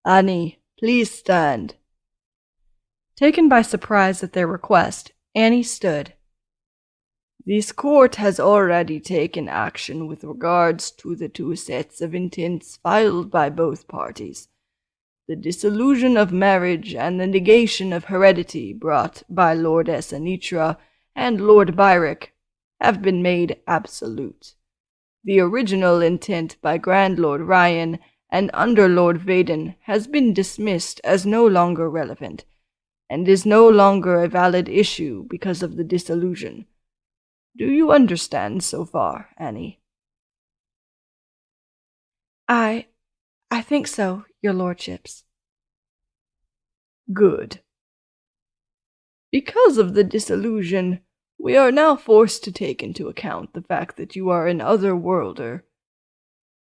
Annie, please stand. Taken by surprise at their request, Annie stood. This court has already taken action with regards to the two sets of intents filed by both parties. The dissolution of marriage and the negation of heredity brought by Lordess Anitra and Lord Byrick have been made absolute. The original intent by Grand Lord Ryan and Under Lord Vaden has been dismissed as no longer relevant, and is no longer a valid issue because of the dissolution. Do you understand so far, Annie? I think so, your lordships. Good. Because of the dissolution, we are now forced to take into account the fact that you are an otherworlder.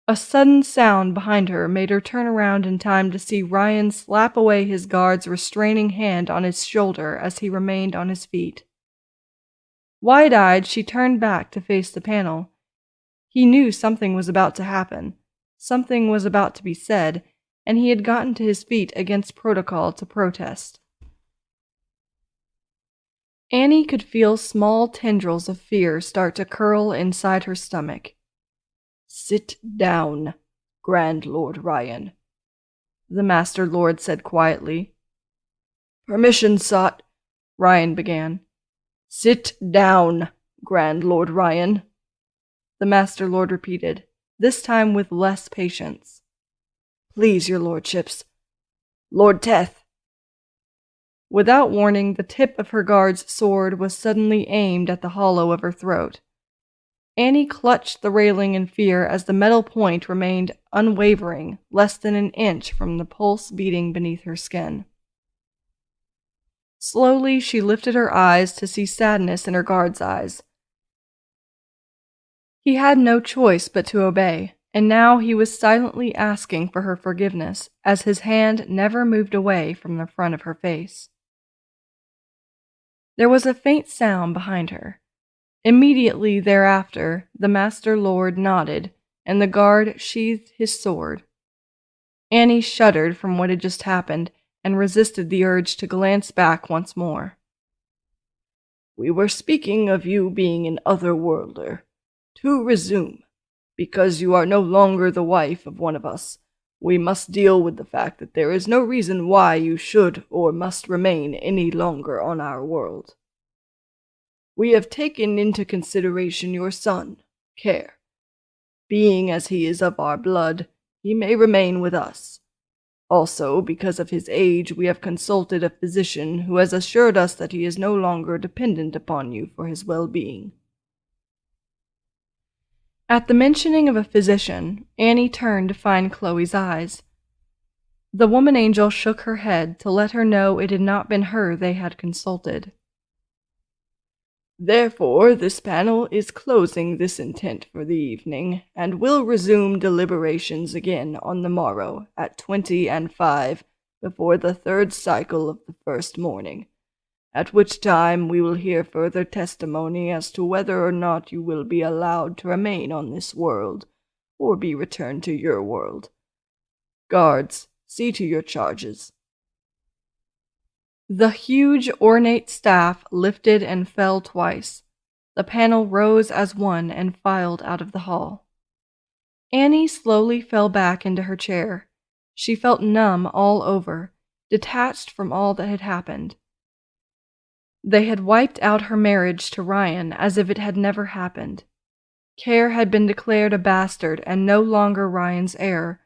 A sudden sound behind her made her turn around in time to see Ryan slap away his guard's restraining hand on his shoulder as he remained on his feet. Wide-eyed, she turned back to face the panel. He knew something was about to happen. Something was about to be said, and he had gotten to his feet against protocol to protest. Annie could feel small tendrils of fear start to curl inside her stomach. Sit down, Grand Lord Ryan, the Master Lord said quietly. Permission sought, Ryan began. Sit down, Grand Lord Ryan, the Master Lord repeated, this time with less patience. Please, your lordships. Lord Teth. Without warning, the tip of her guard's sword was suddenly aimed at the hollow of her throat. Annie clutched the railing in fear as the metal point remained unwavering, less than an inch from the pulse beating beneath her skin. Slowly, she lifted her eyes to see sadness in her guard's eyes. He had no choice but to obey, and now he was silently asking for her forgiveness as his hand never moved away from the front of her face. There was a faint sound behind her. Immediately thereafter, the Master Lord nodded, and the guard sheathed his sword. Annie shuddered from what had just happened and resisted the urge to glance back once more. We were speaking of you being an otherworlder. To resume, because you are no longer the wife of one of us, we must deal with the fact that there is no reason why you should or must remain any longer on our world. We have taken into consideration your son, Care. Being as he is of our blood, he may remain with us. Also, because of his age, we have consulted a physician who has assured us that he is no longer dependent upon you for his well-being. At the mentioning of a physician, Annie turned to find Chloe's eyes. The woman angel shook her head to let her know it had not been her they had consulted. Therefore, this panel is closing this intent for the evening, and will resume deliberations again on the morrow at 20:05 before the third cycle of the first morning, at which time we will hear further testimony as to whether or not you will be allowed to remain on this world, or be returned to your world. Guards, see to your charges. The huge ornate staff lifted and fell twice. The panel rose as one and filed out of the hall. Annie slowly fell back into her chair. She felt numb all over, detached from all that had happened. They had wiped out her marriage to Ryan as if it had never happened. Care had been declared a bastard and no longer Ryan's heir.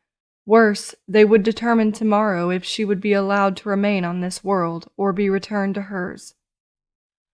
Worse, they would determine tomorrow if she would be allowed to remain on this world or be returned to hers.